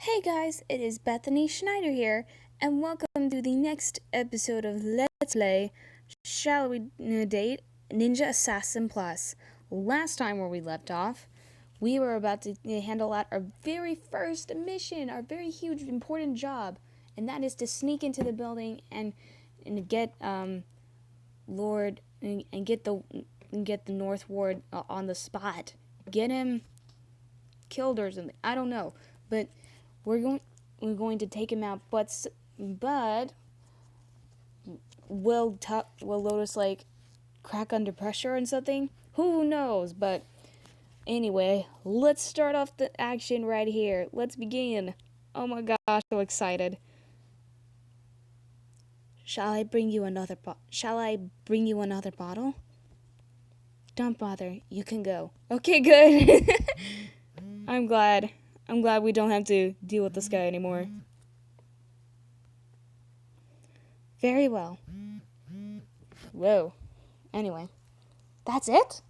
Hey guys, it is Bethany Schnieder here, and welcome to the next episode of Let's Play Shall We Date Ninja Assassin Plus. Last time where we left off, we were about to handle out our very first mission, our very huge important job, and that is to sneak into the building and get Lord and get the North Ward on the spot. Get him killed or something. I don't know, but we're going to take him out, but will Lotus crack under pressure and something? Who knows? But anyway, let's start off the action right here. Let's begin. Oh my gosh, so excited. Shall I bring you another bottle? Don't bother. You can go. Okay, good. I'm glad we don't have to deal with this guy anymore. Very well. Whoa. Anyway. That's it?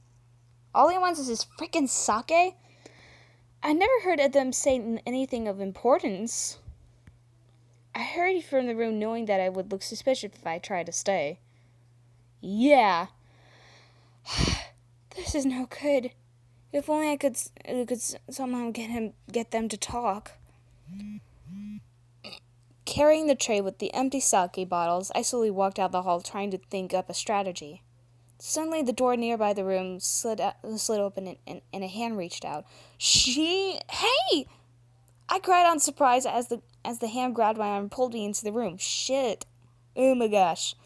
All he wants is his freaking sake? I never heard of them saying anything of importance. I hurried from the room knowing that I would look suspicious if I tried to stay. Yeah. This is no good. If only I could somehow get them to talk. Carrying the tray with the empty sake bottles, I slowly walked out the hall trying to think up a strategy. Suddenly, the door nearby the room slid open and a hand reached out. Hey! I cried on surprise as the hand grabbed my arm and pulled me into the room. Shit. Oh my gosh.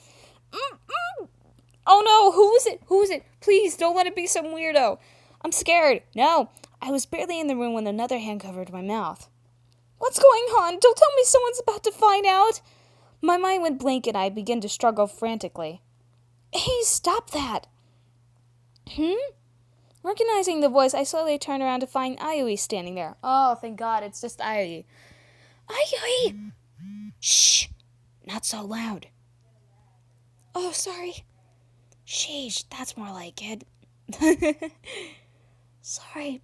Oh no, who is it? Please, don't let it be some weirdo. I'm scared. No. I was barely in the room when another hand covered my mouth. What's going on? Don't tell me someone's about to find out. My mind went blank and I began to struggle frantically. Hey, stop that. Recognizing the voice, I slowly turned around to find Ayui standing there. Oh, thank God, it's just Ayui. Ayui! Shh! Not so loud. Oh, sorry. Sheesh, that's more like it. Sorry,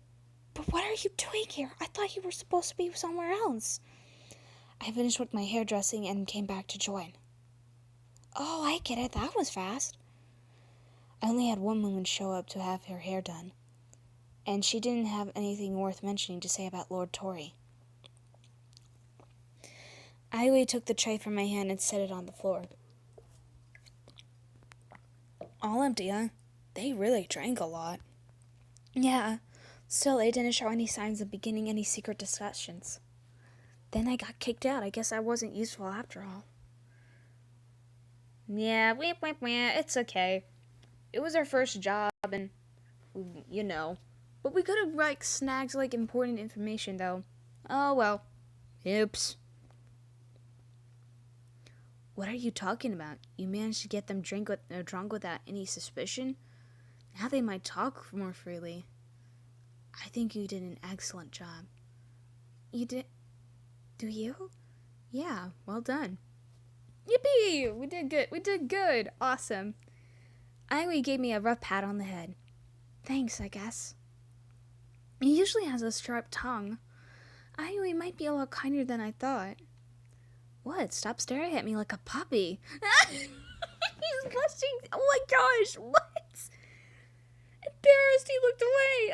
but what are you doing here? I thought you were supposed to be somewhere else. I finished with my hairdressing and came back to join. Oh, I get it. That was fast. I only had one woman show up to have her hair done, and she didn't have anything worth mentioning to say about Lord Tori. Aiwei took the tray from my hand and set it on the floor. All empty, huh? They really drank a lot. Yeah, still they didn't show any signs of beginning any secret discussions. Then I got kicked out. I guess I wasn't useful after all. Yeah, it's okay. It was our first job and, But we could have, snagged, important information, though. Oh, well. Oops. What are you talking about? You managed to get them drunk without any suspicion? Now they might talk more freely. I think you did an excellent job. You did? Do you? Yeah, well done. Yippee! We did good. Awesome. Aiwei gave me a rough pat on the head. Thanks, I guess. He usually has a sharp tongue. Aiwei might be a lot kinder than I thought. What? Stop staring at me like a puppy. He's blushing. Oh my gosh, what? Embarrassed, he looked away.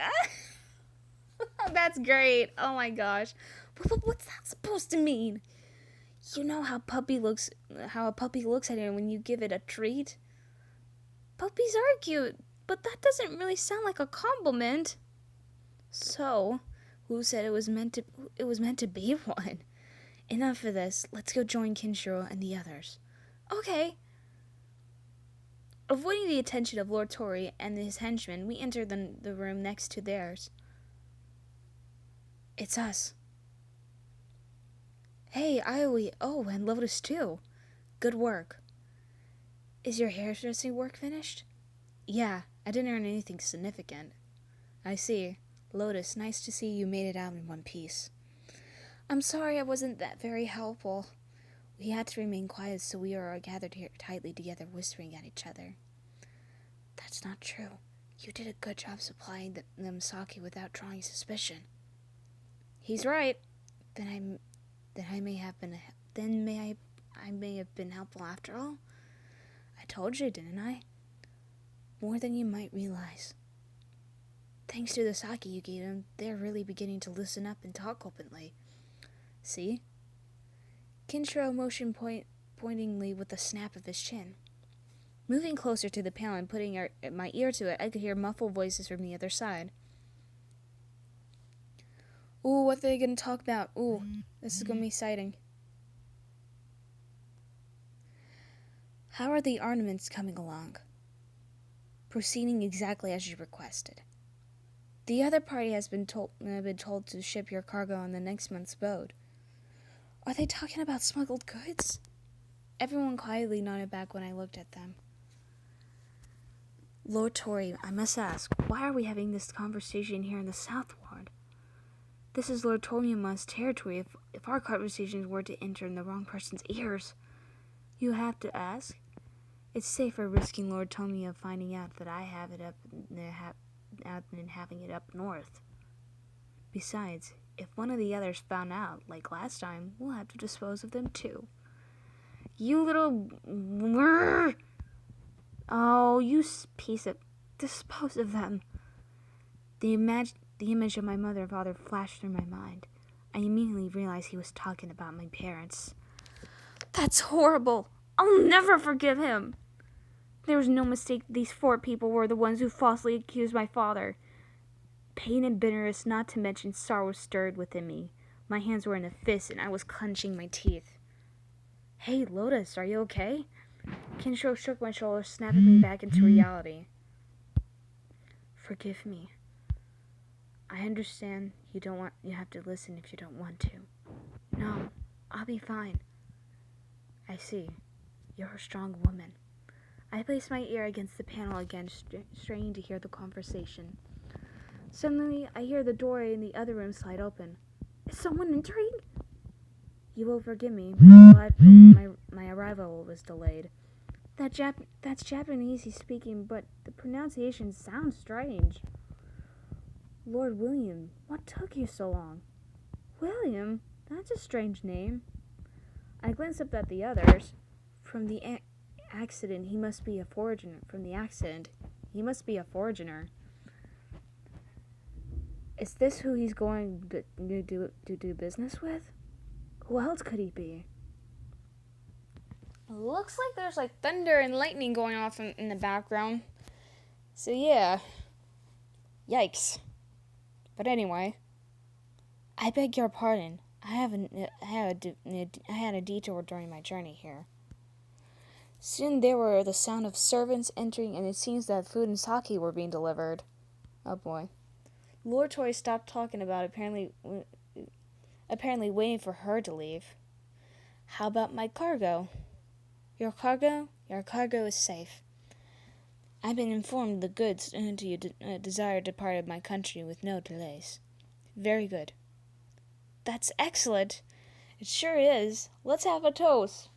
That's great. Oh my gosh. What's that supposed to mean? You know how a puppy looks at you when you give it a treat? Puppies are cute, but that doesn't really sound like a compliment. So, who said it was meant to be one? Enough of this. Let's go join Kinshiro and the others. Okay. Avoiding the attention of Lord Tori and his henchmen, we entered the room next to theirs. It's us. Hey, Aioi. Oh, and Lotus too. Good work. Is your hairdressing work finished? Yeah, I didn't earn anything significant. I see. Lotus, nice to see you made it out in one piece. I'm sorry I wasn't that very helpful. We had to remain quiet, so we are all gathered here tightly together, whispering at each other. That's not true. You did a good job supplying them sake without drawing suspicion. He's right. Then I may have been I may have been helpful after all. I told you, didn't I? More than you might realize. Thanks to the sake you gave them, they're really beginning to loosen up and talk openly. See? Kinshiro motioned pointingly with a snap of his chin. Moving closer to the panel and putting my ear to it, I could hear muffled voices from the other side. Ooh, what are they going to talk about? Ooh, this is going to be exciting. How are the ornaments coming along? Proceeding exactly as you requested. The other party has been told to ship your cargo on the next month's boat. Are they talking about smuggled goods? Everyone quietly nodded back when I looked at them. Lord Tori, I must ask, why are we having this conversation here in the South Ward? This is Lord Tomiyama's territory. If our conversations were to enter in the wrong person's ears, you have to ask. It's safer risking Lord Tomiya finding out that I have it up than having it up north. Besides, if one of the others found out, like last time, we'll have to dispose of them too. You little... Oh, you piece of... Dispose of them. The image of my mother and father flashed through my mind. I immediately realized he was talking about my parents. That's horrible. I'll never forgive him. There was no mistake. These 4 people were the ones who falsely accused my father. Pain and bitterness, not to mention sorrow, stirred within me. My hands were in a fist, and I was clenching my teeth. Hey, Lotus, are you okay? Kinshiro shook my shoulder, snapping me back into reality. Forgive me. I understand you have to listen if you don't want to. No, I'll be fine. I see. You're a strong woman. I placed my ear against the panel again, straining to hear the conversation. Suddenly, I hear the door in the other room slide open. Is someone entering? You will forgive me. My arrival was delayed. That's Japanese he's speaking, but the pronunciation sounds strange. Lord William, what took you so long? William? That's a strange name. I glanced up at the others. From the accident, he must be a foreigner. Is this who he's going to do business with? Who else could he be? Looks like there's like thunder and lightning going off in the background. So yeah. Yikes. But anyway, I beg your pardon. I had a detour during my journey here. Soon there were the sound of servants entering, and it seems that food and sake were being delivered. Oh boy. Lord Toy stopped talking about apparently waiting for her to leave. How about my cargo? Your cargo? Your cargo is safe. I've been informed the goods you desire departed my country with no delays. Very good. That's excellent. It sure is. Let's have a toast.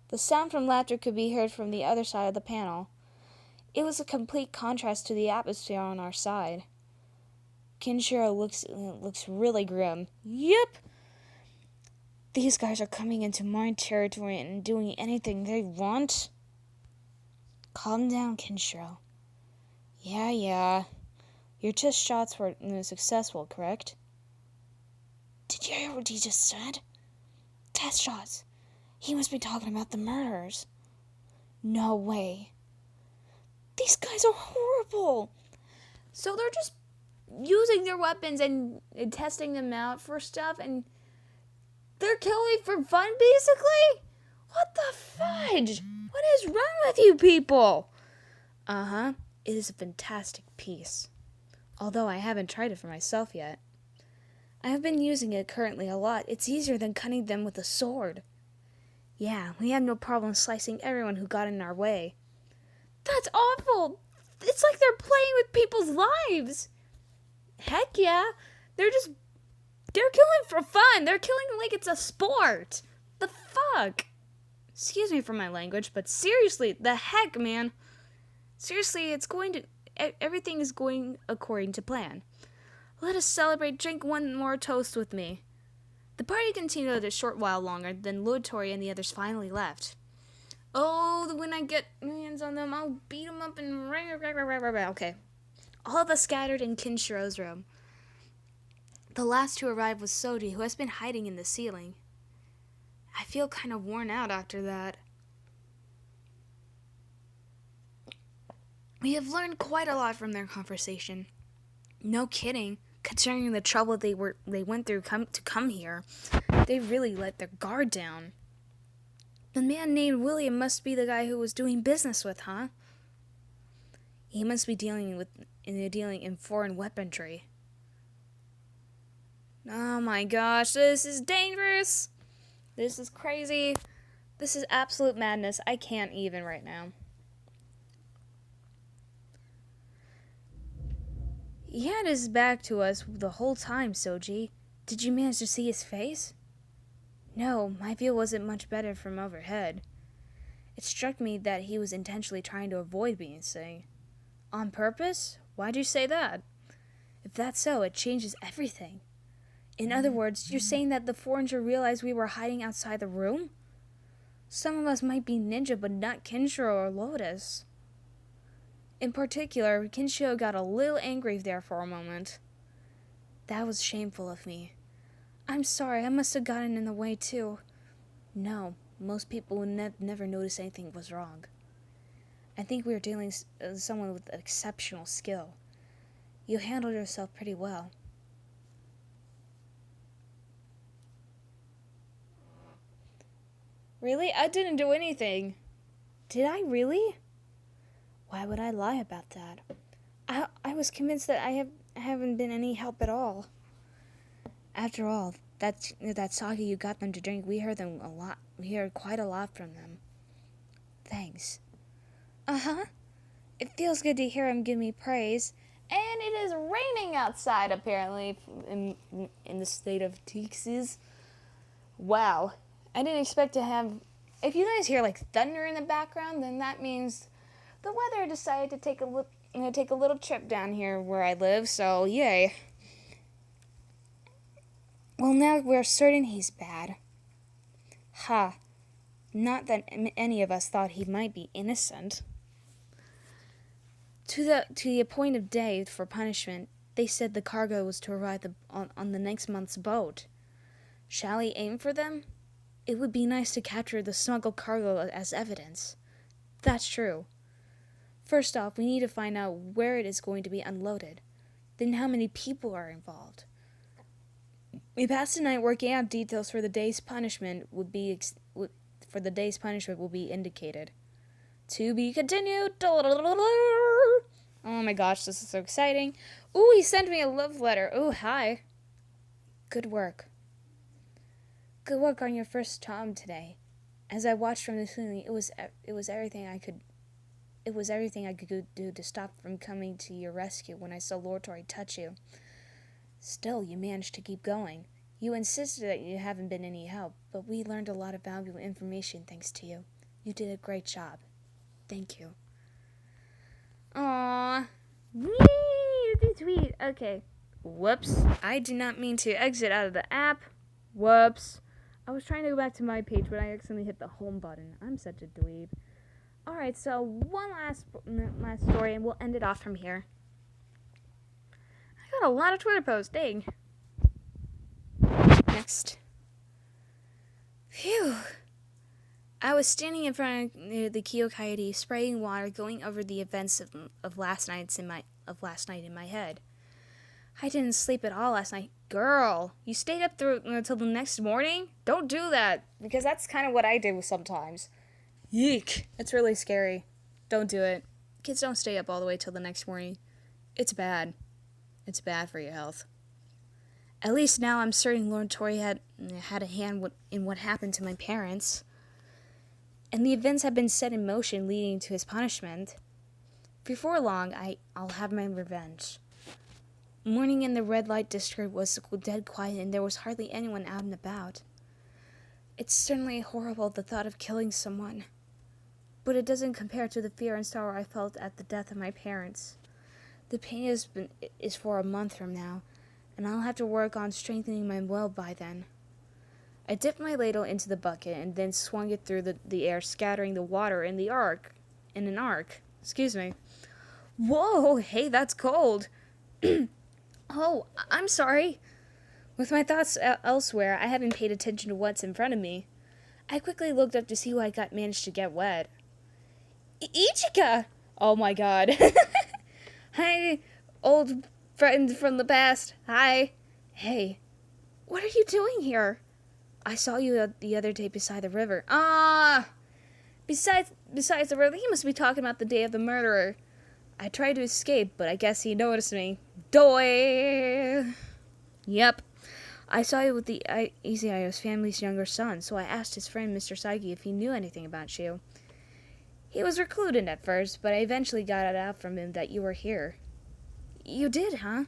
The sound from laughter could be heard from the other side of the panel. It was a complete contrast to the atmosphere on our side. Kinshiro looks really grim. Yep. These guys are coming into my territory and doing anything they want. Calm down, Kinshiro. Yeah. Your test shots were successful, correct? Did you hear what he just said? Test shots. He must be talking about the murders. No way. These guys are horrible. So they're just using their weapons and testing them out for stuff, and they're killing for fun, basically? What the fudge? What is wrong with you people? Uh-huh. It is a fantastic piece. Although I haven't tried it for myself yet. I have been using it currently a lot. It's easier than cutting them with a sword. Yeah, we had no problem slicing everyone who got in our way. That's awful! It's like they're playing with people's lives! Heck yeah! They're killing for fun! They're killing like it's a sport! The fuck? Excuse me for my language, but seriously, the heck, man? Seriously, everything is going according to plan. Let us celebrate. Drink one more toast with me. The party continued a short while longer, then Lord Tory and the others finally left. Oh, when I get my hands on them, I'll beat them up and... Okay. All of us scattered in Kinshiro's room. The last to arrive was Soji, who has been hiding in the ceiling. I feel kind of worn out after that. We have learned quite a lot from their conversation. No kidding, considering the trouble they went through to come here. They really let their guard down. The man named William must be the guy who was doing business with, huh? He must be dealing in foreign weaponry. Oh my gosh, this is dangerous. This is crazy. This is absolute madness. I can't even right now. He had his back to us the whole time, Soji. Did you manage to see his face? No, my view wasn't much better from overhead. It struck me that he was intentionally trying to avoid being seen. On purpose? Why'd you say that? If that's so, it changes everything. In other words, you're saying that the foreigner realized we were hiding outside the room? Some of us might be ninja, but not Kinshiro or Lotus. In particular, Kinshiro got a little angry there for a moment. That was shameful of me. I'm sorry, I must have gotten in the way too. No, most people would never notice anything was wrong. I think we were dealing with someone with exceptional skill. You handled yourself pretty well. Really? I didn't do anything. Did I really? Why would I lie about that? I was convinced that I haven't been any help at all. After all, that sake you got them to drink, we heard them a lot. We heard quite a lot from them. Thanks. Uh-huh. It feels good to hear him give me praise. And it is raining outside, apparently, in the state of Texas. Wow. I didn't expect to have... If you guys hear, like, thunder in the background, then that means the weather decided to take a little trip down here where I live, so yay. Well, now we're certain he's bad. Ha. Not that any of us thought he might be innocent. To the appointed day for punishment, they said the cargo was to arrive on the next month's boat. Shall we aim for them? It would be nice to capture the smuggled cargo as evidence. That's true. First off, we need to find out where it is going to be unloaded. Then how many people are involved. We passed the night working out details for the day's punishment will be indicated. To be continued. Oh my gosh, this is so exciting. Ooh, he sent me a love letter. Ooh, hi. Good work. Good work on your first job today. As I watched from the ceiling, it was everything I could do to stop from coming to your rescue when I saw Lord Tory touch you. Still, you managed to keep going. You insisted that you haven't been any help, but we learned a lot of valuable information thanks to you. You did a great job. Thank you. Aww. Whee! That's sweet. Okay. Whoops. I did not mean to exit out of the app. Whoops. I was trying to go back to my page, but I accidentally hit the home button. I'm such a dweeb. Alright, so one last story, and we'll end it off from here. I got a lot of Twitter posts, dang. Next. Phew. I was standing in front of the Kyokaide, spraying water, going over the events of last night in my head. I didn't sleep at all last night. Girl, you stayed up through until the next morning? Don't do that, because that's kind of what I do sometimes. Yeek. It's really scary. Don't do it. Kids don't stay up all the way till the next morning. It's bad. It's bad for your health. At least now I'm certain Lord Tory had a hand in what happened to my parents. And the events have been set in motion leading to his punishment. Before long, I'll have my revenge. Morning in the red light district was dead quiet and there was hardly anyone out and about. It's certainly horrible, the thought of killing someone. But it doesn't compare to the fear and sorrow I felt at the death of my parents. The pain is for a month from now, and I'll have to work on strengthening my will by then. I dipped my ladle into the bucket and then swung it through the air, scattering the water in an arc. Excuse me. Whoa, hey, that's cold. Oh, I'm sorry. With my thoughts elsewhere, I haven't paid attention to what's in front of me. I quickly looked up to see who I managed to get wet. Ichika! Oh my god. Hi, old friend from the past. Hi. Hey, what are you doing here? I saw you the other day beside the river. Besides the river, he must be talking about the day of the murderer. I tried to escape, but I guess he noticed me. Doy! Yep. I saw you with the Izai's family's younger son, so I asked his friend Mr. Saigi if he knew anything about you. He was recluded at first, but I eventually got it out from him that you were here. You did, huh?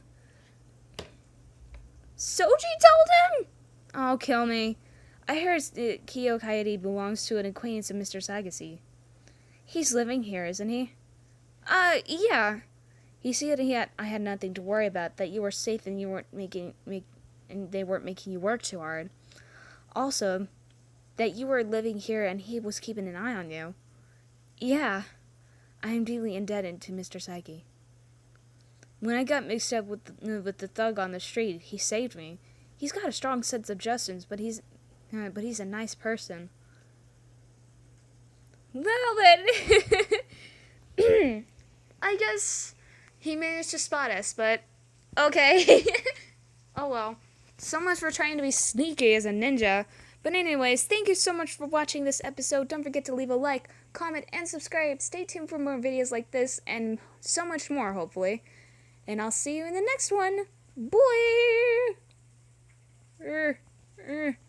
Soji told him? Oh, kill me. I heard Kiyo Kaede belongs to an acquaintance of Mr. Sagasi. He's living here, isn't he? Yeah. He said I had nothing to worry about, that you were safe and you weren't and they weren't making you work too hard. Also, that you were living here and he was keeping an eye on you. Yeah. I am deeply indebted to Mr. Saigi. When I got mixed up with the thug on the street, he saved me. He's got a strong sense of justice, but he's a nice person. Well then, I guess he managed to spot us, but okay. Oh well. So much for trying to be sneaky as a ninja. But anyways, thank you so much for watching this episode. Don't forget to leave a like, comment, and subscribe. Stay tuned for more videos like this and so much more, hopefully. And I'll see you in the next one. Bye!